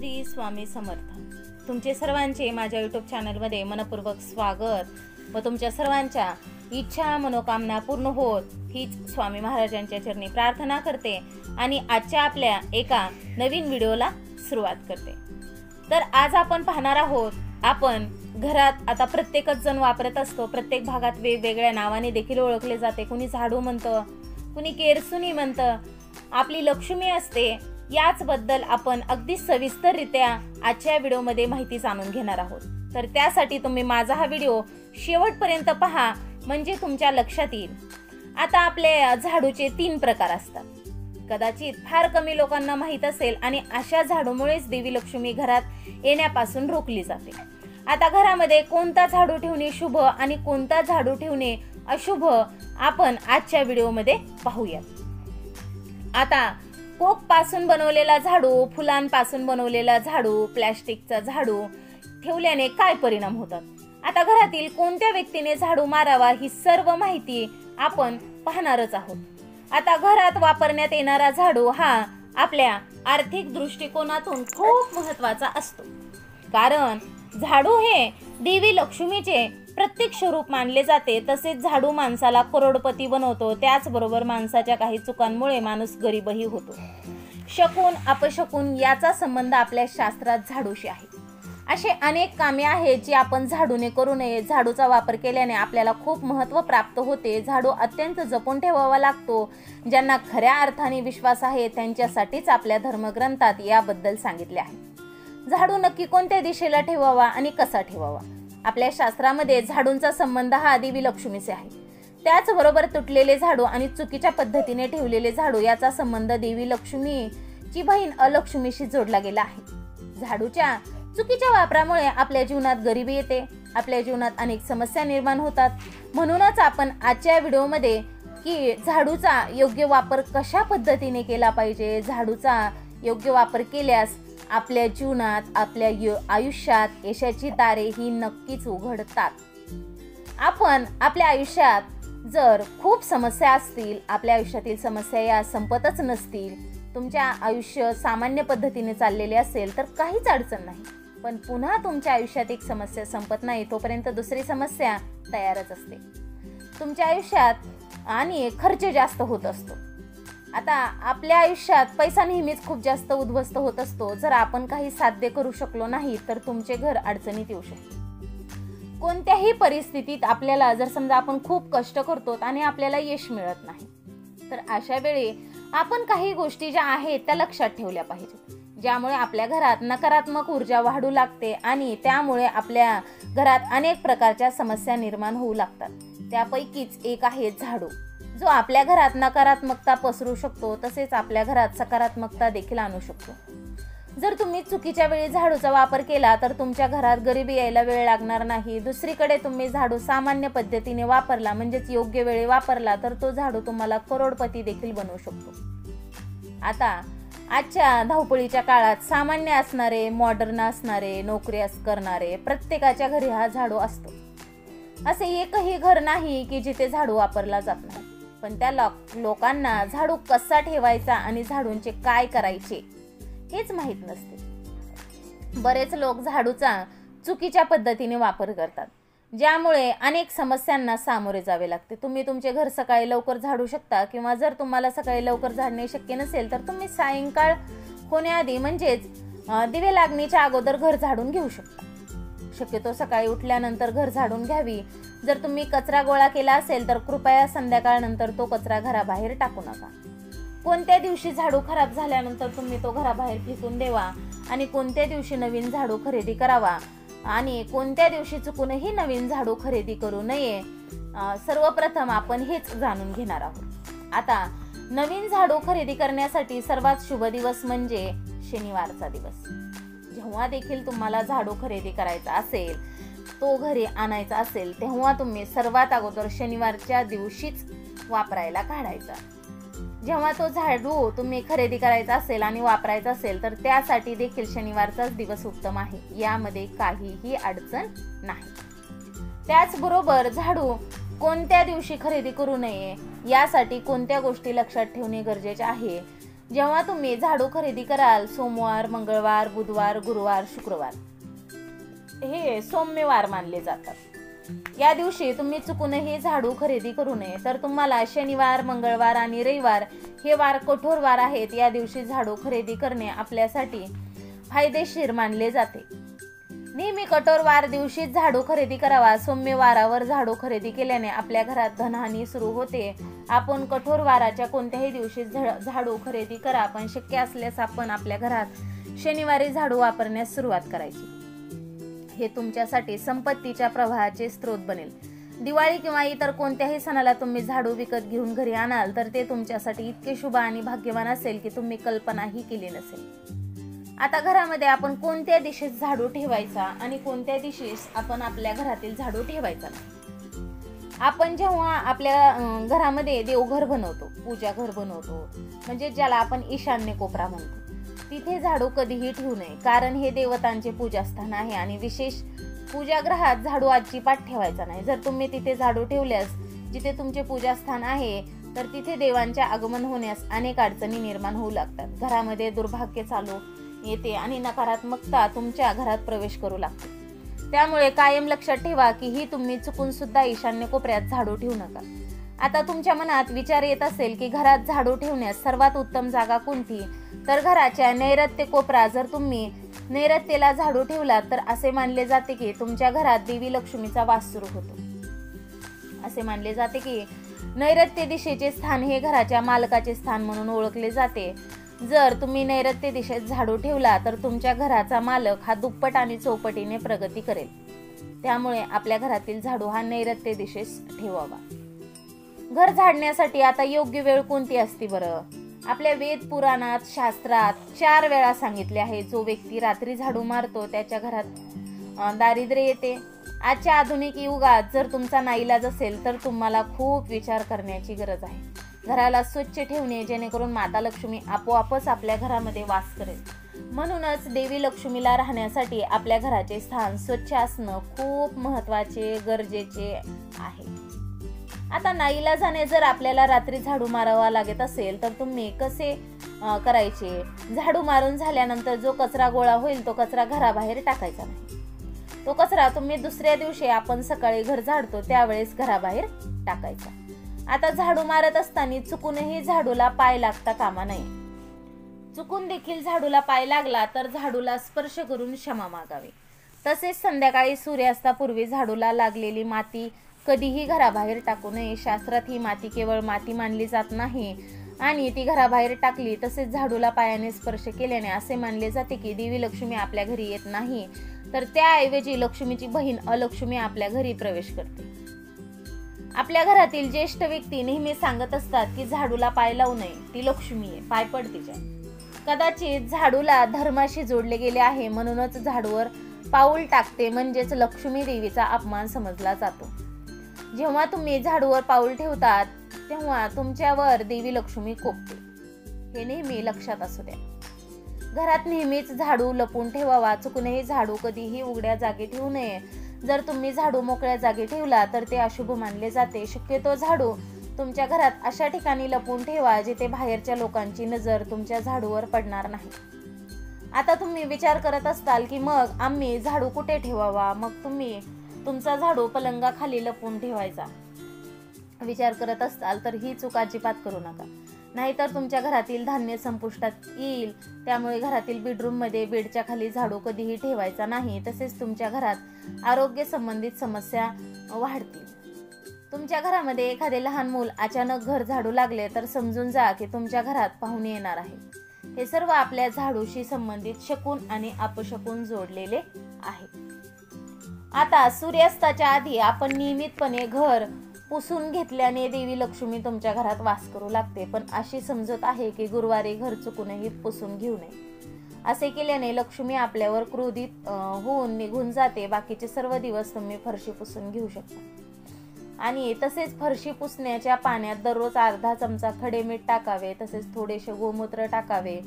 श्री स्वामी समर्थ। तुमचे सर्वांचे माझ्या यूट्यूब चॅनलमध्ये मनपूर्वक स्वागत व तुमच्या सर्वांच्या इच्छा मनोकामना पूर्ण होत हीच स्वामी महाराजांच्या चरणी प्रार्थना करते आणि आजच्या आपल्या एका नवीन व्हिडिओला सुरुवात करते। तर आज आपण पाहणार आहोत, आपण घरात आता प्रत्येकच जण वापरत असतो, प्रत्येक भागात वेगवेगळ्या नावाने देखील ओळखले जाते। कुणी झाडू म्हणतं, कुणी केरसुनी म्हणतं, आपली लक्ष्मी असते। याच बद्दल आपण अगदी सविस्तररित्या आजच्या व्हिडिओमध्ये माहिती जाणून घेणार आहोत। तर त्यासाठी तुम्ही माझा हा व्हिडिओ शेवटपर्यंत पहा, म्हणजे तुमच्या लक्षात येईल। आता आपले झाडूचे 3 प्रकार असतात, कदाचित फार कमी लोकांना माहित असेल, आणि अशा झाडूमुळेच देवी लक्ष्मी घरात येण्यापासून रोखली जाते। आता घरामध्ये कोणता झाडू ठेवणे शुभ आणि कोणता झाडू ठेवणे अशुभ आपण आजच्या व्हिडिओमध्ये पाहूयात। आता कोक पासून बनवलेला झाडू, फुलांपासून बनवलेला झाडू, प्लास्टिकचा झाडू ठेवल्याने काय परिणाम होतात, आता घरातील कोणत्या व्यक्तीने झाडू मारावा ही सर्व माहिती आपण पाहणारच आहोत। आता घरात वापरण्यात येणारा झाडू हा आपल्या आर्थिक दृष्टिकोनातून खूप महत्त्वाचा असतो, कारण झाडू हे देवी लक्ष्मीचे प्रत्येक स्वरूप मानले जाते। तसेच झाडू माणसाला करोडपती बनवतो, त्याचबरोबर माणसाच्या काही चुकांमुळे माणूस गरीबही होतो। शकुन अपशकुन याचा संबंध आपल्या शास्त्रात झाडूशी आहे। असे अनेक कामे आहेत जी आपण झाडूने करू नये। झाडूचा वापर केल्याने आपल्याला खूप महत्त्व प्राप्त होते। झाडू अत्यंत जपून ठेवावा लागतो। ज्यांना खऱ्या अर्थाने विश्वास आहे त्यांच्यासाठीच आपल्या धर्मग्रंथात याबद्दल सांगितले आहे। झाडू नक्की कोणत्या दिशेला ठेवावा आणि कसा ठेवावा, आपल्या शास्त्रामध्ये झाडूंचा संबंध हा देवी लक्ष्मीशी आहे। त्याचबरोबर तुटलेले झाडू आणि चुकीच्या पद्धतीने ठेवलेले झाडू याचा संबंध देवी लक्ष्मीची बहीण अलक्ष्मीशी जोडला गेला आहे। झाडूच्या चुकीच्या वापरामुळे आपल्या जीवनात गरिबी येते, आपल्या जीवनात अनेक समस्या निर्माण होतात। म्हणूनच आपण आजच्या व्हिडिओमध्ये की झाडूचा योग्य वापर कशा पद्धतीने केला पाहिजे, झाडूचा योग्य वापर केल्यास आपल्या जीवनात, आपल्या आयुष्यात यशाची दारे ही नक्कीच उघडतात। आपण आपल्या आयुष्यात जर खूप समस्या असतील, आपल्या आयुष्यातील समस्या या संपतच नसतील, तुमच्या आयुष्य सामान्य पद्धतीने चाललेले असेल तर काहीच अडचण नाही, पण पुन्हा तुमच्या आयुष्यात एक समस्या संपत नाही तोपर्यंत दुसरी समस्या तयारच असते। तुमच्या आयुष्यात आणि खर्च जास्त होत असतो। आता आपल्या आयुष्यात पैसा नेहमीच खूप जास्त उद्ध्वस्त होत असतो। जर आपण काही साध्य करू शकलो नाही तर तुमचे घर अडचणीत येऊ शकते। कोणत्याही परिस्थितीत आपल्याला जर समजा आपण खूप कष्ट करतो आणि आपल्याला यश मिळत नाही, तर अशा वेळी आपण काही गोष्टी ज्या आहेत त्या लक्षात ठेवल्या पाहिजेत, ज्यामुळे आपल्या घरात नकारात्मक ऊर्जा वाढू लागते आणि त्यामुळे आपल्या घरात अनेक प्रकारच्या समस्या निर्माण होऊ लागतात। त्यापैकीच एक आहे झाडू, जो आपल्या घरात नकारात्मकता पसरू शकतो, तसेच आपल्या घरात सकारात्मकता देखील आणू शकतो। जर तुम्ही चुकीच्या वेळी झाडूचा वापर केला तर तुमच्या घरात गरिबी यायला वेळ लागणार नाही। दुसरीकडे तुम्ही झाडू सामान्य पद्धतीने वापरला, म्हणजेच योग्य वेळी वापरला, तर तो झाडू तुम्हाला करोडपती देखील बनवू शकतो। आता आजच्या धावपळीच्या काळात सामान्य असणारे, मॉडर्न असणारे, नोकरी करणारे प्रत्येकाच्या घरी हा झाडू असतो। असे एकही घर नाही की जिथे झाडू वापरला जात नाही, पण त्या लोकांना झाडू कसा ठेवायचा आणि झाडूंचे काय करायचे हेच माहित नसते। बरेच लोक झाडूचा चुकीच्या पद्धतीने वापर करतात, ज्यामुळे अनेक समस्यांना सामोरे जावे लागते। तुम्ही तुमचे घर सकाळी लवकर झाडू शकता, किंवा जर तुम्हाला सकाळी लवकर झाडणे शक्य नसेल तर तुम्ही सायंकाळ होण्याआधी, म्हणजेच दिवे लागण्याच्या अगोदर घर झाडून घेऊ शकता। शक्यतो सकाळी उठल्यानंतर घर झाडून घ्यावी। जर तुम्ही कचरा गोळा केला असेल तर कृपया संध्याकाळ नंतर तो कचरा घराबाहेर टाकू नका। कोणत्या दिवशी झाडू खराब झाल्यानंतर तुम्ही तो घराबाहेर फेकून द्यावा आणि कोणत्या दिवशी नवीन झाडू खरेदी करावा आणि कोणत्या दिवशी चुकूनही नवीन झाडू खरेदी करू नये, सर्वप्रथम आपण हेच जाणून घेणार आहोत। आता नवीन झाडू खरेदी करण्यासाठी सर्वात शुभ दिवस म्हणजे शनिवारचा दिवस। जेव्हा देखील तुम्हाला झाडू खरेदी करायचा असेल, तो घरी आणायचा असेल, तेव्हा तुम्ही सर्वात अगोदर शनिवारच्या दिवशीच वापरायला काढायचा। जेव्हा तो झाडू तुम्ही खरेदी करायचा असेल आणि वापरायचा असेल तर त्यासाठी देखील शनिवारचाच दिवस उत्तम आहे, यामध्ये काहीही अडचण नाही। त्याचबरोबर झाडू कोणत्या दिवशी खरेदी करू नये यासाठी कोणत्या गोष्टी लक्षात ठेवणे गरजेचे आहे, जेव्हा तुम्ही झाडू खरेदी कराल, सोमवार, मंगळवार, बुधवार, गुरुवार, शुक्रवार हे सौम्यवार मानले जातात। या दिवशी तुम्ही चुकूनही झाडू खरेदी करू नये। तर तुम्हाला शनिवार, मंगळवार आणि रविवार हे वार कठोर वार आहेत। या दिवशी झाडू खरेदी करणे आपल्यासाठी फायदेशीर मानले जाते। नेहमी कठोर वार दिवशी झाडू खरेदी करावा। सौम्य वारावर झाडू खरेदी केल्याने आपल्या घरात धनहानी सुरू होते। आपण कठोर वाराच्या कोणत्याही दिवशी झाडू खरेदी करा, पण शक्य असल्यास आपण आपल्या घरात शनिवारी झाडू वापरण्यास सुरुवात करायची। हे तुमच्यासाठी संपत्तीच्या प्रवाहाचे स्रोत बनेल। दिवाळी किंवा इतर कोणत्याही सणाला तुम्ही झाडू विकत घेऊन घरी आणाल तर ते तुमच्यासाठी इतके शुभ आणि भाग्यवान असेल की तुम्ही कल्पनाही केली नसेल। आता घरामध्ये आपण कोणत्या दिशेस झाडू ठेवायचा आणि कोणत्या दिशेस आपण आपल्या घरातील झाडू ठेवायचा नाही। आपण जेव्हा आपल्या घरामध्ये देवघर बनवतो, पूजा घर बनवतो, म्हणजे ज्याला आपण ईशान्य कोपरा म्हणतो, तिथे झाडू कधीही ठेवू नये, कारण हे देवतांचे पूजास्थान आहे आणि विशेष पूजागृहात झाडू अजिबात ठेवायचा नाही। जर तुम्ही तिथे झाडू ठेवल्यास, जिथे तुमचे पूजास्थान आहे, तर तिथे देवांचे आगमन होण्यास अनेक अडचणी निर्माण होऊ लागतात। घरामध्ये दुर्भाग्य चालू येते आणि नकारात्मकता तुमच्या घरात प्रवेश करू लागते। त्यामुळे कायम लक्षात ठेवा की ही तुम्ही चुकून सुद्धा ईशान्य कोपऱ्यात झाडू ठेवू नका। आता तुमच्या मनात विचार येत असेल की घरात झाडू ठेवण्यास सर्वात उत्तम जागा कोणती, तर घराच्या नैऋत्य कोपरा। जर तुम्ही नैऋत्येला झाडू ठेवला तर असे मानले जाते की तुमच्या घरात देवी लक्ष्मीचा वास सुरू होतो। असे मानले जाते की नैऋत्य दिशेचे स्थान हे घराच्या मालकाचे स्थान म्हणून ओळखले जाते। जर तुम्ही नैऋत्य दिशेत झाडू ठेवला तर तुमच्या घराचा मालक हा दुप्पट आणि चौपटीने प्रगती करेल। त्यामुळे आपल्या घरातील झाडू हा नैऋत्य दिशेस ठेवावा। घर झाडण्यासाठी आता योग्य वेळ कोणती असते बरं? आपल्या वेद पुराणात, शास्त्रात 4 वेळा सांगितले आहे। जो व्यक्ती रात्री झाडू मारतो त्याच्या घरात दारिद्र्य येते। आजच्या आधुनिक युगात जर तुमचा नाईलाज असेल तर तुम्हाला खूप विचार करण्याची गरज आहे। घराला स्वच्छ ठेवणे, जेणेकरून माता लक्ष्मी आपोआपच आपल्या घरामध्ये वास करेल। म्हणूनच देवी लक्ष्मीला राहण्यासाठी आपल्या घराचे स्थान स्वच्छ असणं खूप महत्त्वाचे, गरजेचे आहे। आता नाईलाजाने जर आपल्याला रात्री झाडू मारावा लागत असेल तर तुम्ही कसे करायचे? झाडू मारून झाल्यानंतर जो कचरा गोळा होईल तो कचरा घराबाहेर टाकायचा नाही। तो कचरा तुम्ही दुसऱ्या दिवशी आपण सकाळी घर झाडतो त्यावेळेस घराबाहेर टाकायचा। आता झाडू मारत असताना चुकूनही झाडूला पाय लागता कामा नये। चुकून देखील झाडूला पाय लागला तर झाडूला स्पर्श करून क्षमा मागावी। तसेच संध्याकाळी सूर्यास्तापूर्वी झाडूला लागलेली माती कधीही घराबाहेर टाकू नये। शास्त्रात ही माती केवळ माती मानली जात नाही आणि ती घराबाहेर टाकली तसेच झाडूला पायाने स्पर्श केल्याने असे मानले जाते की देवी लक्ष्मी आपल्या घरी येत नाही, तर त्याऐवजी लक्ष्मीची बहीण अलक्ष्मी आपल्या घरी प्रवेश करते। आपल्या घरातील ज्येष्ठ व्यक्ती नेहमी सांगत असतात की झाडूला पाय लावू नये, ती लक्ष्मी आहे, पाय पड तिच्या। कदाचित झाडूला धर्माशी जोडले गेले आहे, म्हणूनच झाडूवर पाऊल टाकते म्हणजेच लक्ष्मी देवीचा अपमान समजला जातो। जेव्हा तुम्ही झाडूवर पाऊल ठेवतात तेव्हा तुमच्यावर देवी लक्ष्मी कोपते, हे नेहमी लक्षात असू द्या। घरात नेहमीच झाडू लपून ठेवावा। चुकूनही झाडू कधीही उघड्या जागी ठेवू नये। जर तुम्ही झाडू मोकळ्या जागी ठेवला तर ते अशुभ मानले जाते। शक्यतो झाडू तुमच्या घरात अशा ठिकाणी लपून ठेवा जिथे बाहेरच्या लोकांची नजर तुमच्या झाडूवर पडणार नाही। आता तुम्ही विचार करत असताल की मग आम्ही झाडू कुठे ठेवावा? मग तुम्ही तुमचा झाडू पलंगाखाली लपून ठेवायचा विचार करत असताल तर ही चूक अजिबात करू नका, नाहीतर तुमच्या घरातील धान्य संपुष्टात येईल। त्यामुळे घरातील बेडरूम मध्ये बेडच्या खाली झाडू कधीही ठेवायचा नाही। तसेच तुमच्या घरात आरोग्य संबंधित समस्या वाढतील। तुमच्या घरामध्ये एखादे लहान मूल अचानक घर झाडू लागले तर समजून जा की तुमच्या घरात पाहुणे येणार आहे। हे सर्व आपल्या झाडूशी संबंधित शकून आणि अपशकून जोडलेले आहे। आता सूर्यास्ताच्या आधी आपण नियमितपणे घर पुसून घेतल्याने देवी लक्ष्मी तुमच्या घरात वास करू लागते। पण अशी समजूत आहे की गुरुवारी घर चुकूनही पुसून घेऊ नये। असे केल्याने लक्ष्मी आपल्यावर क्रोधित होऊन निघून जाते। बाकीचे सर्व दिवस तुम्ही फरशी पुसून घेऊ शकता। आणि तसेच फरशी पुसण्याच्या पाण्यात दररोज अर्धा चमचा खडे मीठ टाकावे, तसेच थोडेसे गोमूत्र टाकावे,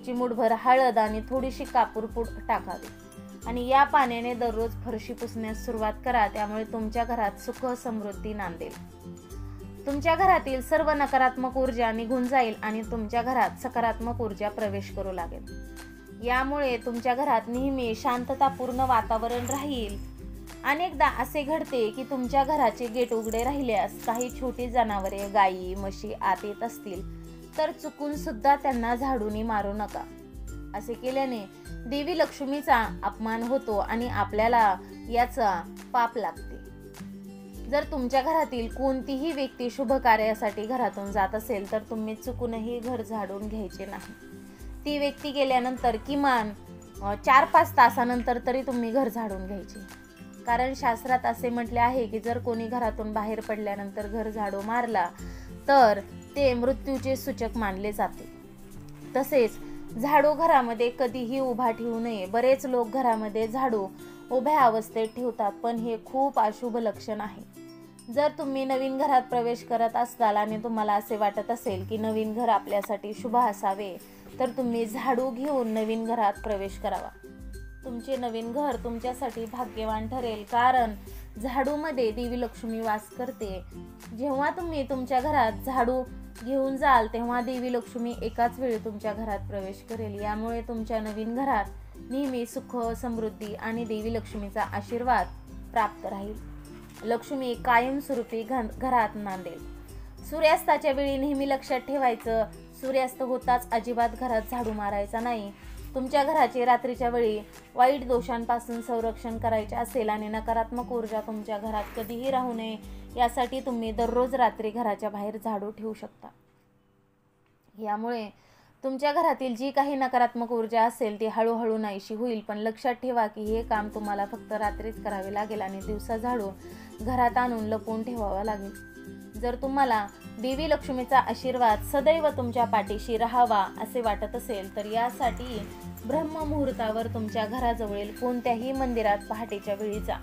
चिमूटभर हळद आणि थोडीशी कापूर पूड टाकावी आणि या पाण्याने दररोज फरशी पुसण्यास सुरुवात करा। त्यामुळे तुमच्या घरात सुख समृद्धी नांदेल। तुमच्या घरातील सर्व नकारात्मक ऊर्जा निघून जाईल आणि तुमच्या घरात सकारात्मक ऊर्जा प्रवेश करू लागेल। यामुळे तुमच्या घरात नेहमी शांततापूर्ण वातावरण राहील। अनेकदा असे घडते की तुमच्या घराचे गेट उघडे राहिल्यास काही छोटी जनावरे, गायी, म्हशी आत येत असतील तर चुकून सुद्धा त्यांना झाडूनी मारू नका। असे केल्याने देवी लक्ष्मीचा अपमान होतो आणि आपल्याला याचा पाप लागते। जर तुमच्या घरातील कोणतीही व्यक्ती शुभ कार्यासाठी घरातून जात असेल तर तुम्ही चुकूनही घर झाडून घ्यायचे नाही। ती व्यक्ती गेल्यानंतर किमान 4-5 तासानंतर तरी तुम्ही घर झाडून घ्यायचे। कारण शास्त्रात असे म्हटले आहे की जर कोणी घरातून बाहेर पडल्यानंतर घर झाडू मारला तर ते मृत्यूचे सूचक मानले जाते। तसेच झाडू घरामध्ये कधीही उभा ठेवू नये। बरेच लोक घरामध्ये झाडू उभ्या अवस्थेत ठेवतात, पण हे खूप अशुभ लक्षण आहे। जर तुम्ही नवीन घरात प्रवेश करत असाल आणि तुम्हाला असे वाटत असेल की नवीन घर आपल्यासाठी शुभ असावे तर तुम्ही झाडू घेऊन नवीन घरात प्रवेश करावा। तुमचे नवीन घर तुमच्यासाठी भाग्यवान ठरेल, कारण झाडूमध्ये देवी लक्ष्मी वास करते। जेव्हा तुम्ही तुमच्या घरात झाडू घेऊन जाल तेव्हा देवी लक्ष्मी एकाच वेळी तुमच्या घरात प्रवेश करेल। यामुळे तुमच्या नवीन घरात नेहमी सुख, समृद्धी आणि देवी लक्ष्मीचा आशीर्वाद प्राप्त राहील। लक्ष्मी कायमस्वरूपी घरात नांदेल। सूर्यास्ताच्या वेळी नेहमी लक्षात ठेवायचं, सूर्यास्त होताच अजिबात घरात झाडू मारायचा नाही। तुमच्या घराचे रात्रीच्या वेळी वाईट दोषांपासून संरक्षण करायचे असेल आणि नकारात्मक ऊर्जा तुमच्या घरात कधीही राहू नये यासाठी तुम्ही दररोज रात्री घराच्या बाहेर झाडू ठेवू शकता। यामुळे तुमच्या घरातील जी काही नकारात्मक ऊर्जा असेल ती हळूहळू नाहीशी होईल। पण लक्षात ठेवा की हे काम तुम्हाला फक्त रात्रीच करावे लागेल आणि दिवसा झाडू घरात आणून लपवून ठेवावा लागेल। जर तुम्हाला देवी लक्ष्मीचा आशीर्वाद सदैव तुमच्या पाठीशी राहावा असे वाटत असेल तर यासाठी ब्रह्ममुहूर्तावर तुमच्या घराजवळील कोणत्याही मंदिरात पहाटेच्या वेळी जा।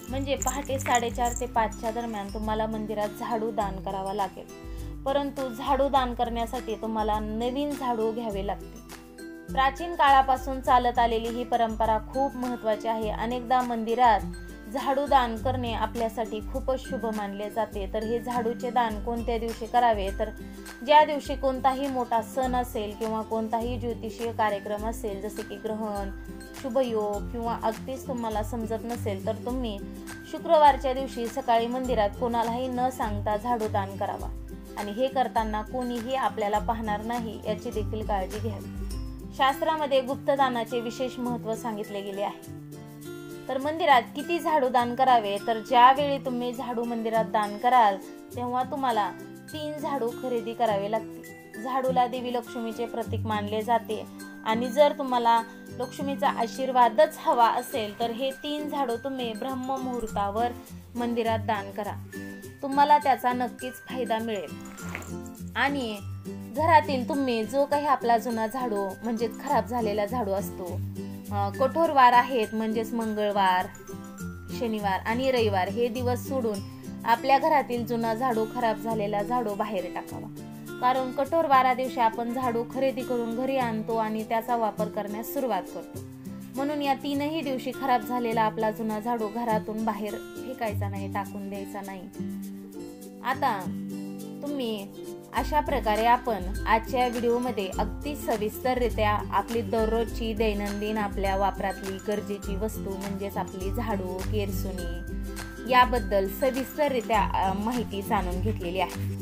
म्हणजे पहाटे 4:30 ते 5च्या दरम्यान तुम्हाला मंदिरात झाडू दान करावा लागेल। परंतु झाडू दान करण्यासाठी तुम्हाला नवीन झाडू घ्यावे लागते। प्राचीन काळापासून चालत आलेली ही परंपरा खूप महत्त्वाची आहे। अनेकदा मंदिरात झाडू दान करणे आपल्यासाठी खूपच शुभ मानले जाते। तर हे झाडूचे दान कोणत्या दिवशी करावे तर ज्या दिवशी कोणताही मोठा सण असेल किंवा कोणताही ज्योतिषीय कार्यक्रम असेल, जसे की ग्रहण, शुभयोग किंवा अगदीच तुम्हाला समजत नसेल तर तुम्ही शुक्रवारच्या दिवशी सकाळी मंदिरात कोणालाही न सांगता झाडू दान करावा आणि हे करताना कोणीही आपल्याला पाहणार नाही याची देखील काळजी घ्यावी। शास्त्रामध्ये गुप्तदानाचे विशेष महत्त्व सांगितले गेले आहे। तर मंदिरात किती झाडू दान करावे तर ज्यावेळी तुम्ही झाडू मंदिरात दान कराल तेव्हा तुम्हाला 3 झाडू खरेदी करावे लागतील। झाडूला देवी लक्ष्मीचे प्रतीक मानले जाते आणि जर तुम्हाला लक्ष्मीचा आशीर्वादच हवा असेल तर हे 3 झाडू तुम्ही ब्रह्ममुहूर्तावर मंदिरात दान करा। तुम्हाला त्याचा नक्कीच फायदा मिळेल। आणि घरातील तुम्ही जो काही आपला जुना झाडू म्हणजे खराब झालेला झाडू असतो, कठोर वार आहेत म्हणजेच मंगळवार, शनिवार आणि रविवार हे दिवस सोडून आपल्या घरातील जुना झाडू, खराब झालेला झाडू बाहेर टाकावा। कारण कठोर वारा दिवशी आपण झाडू खरेदी करून घरी आणतो आणि त्याचा वापर करण्यास सुरुवात करतो। म्हणून या 3ही दिवशी खराब झालेला आपला जुना झाडू घरातून बाहेर फेकायचा नाही, टाकून द्यायचा नाही। आता तुम्ही अशा प्रकारे आपण आजच्या व्हिडिओमध्ये अगदी सविस्तररित्या आपली दररोजची दैनंदिन आपल्या वापरातली गरजेची वस्तू म्हणजेच आपली झाडू, केरसुणी याबद्दल सविस्तररित्या माहिती जाणून घेतलेली आहे।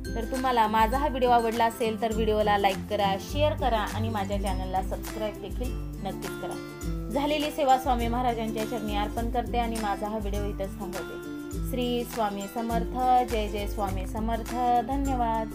तर तुम्हाला माझा हा व्हिडिओ आवडला असेल तर व्हिडिओला लाईक करा, शेअर करा आणि माझ्या चॅनलला सबस्क्राईब देखील नक्कीच करा। झालेली सेवा स्वामी महाराजांच्या चरणी अर्पण करते आणि माझा हा व्हिडिओ इथेच थांबवते। श्री स्वामी समर्थ। जय जय स्वामी समर्थ। धन्यवाद।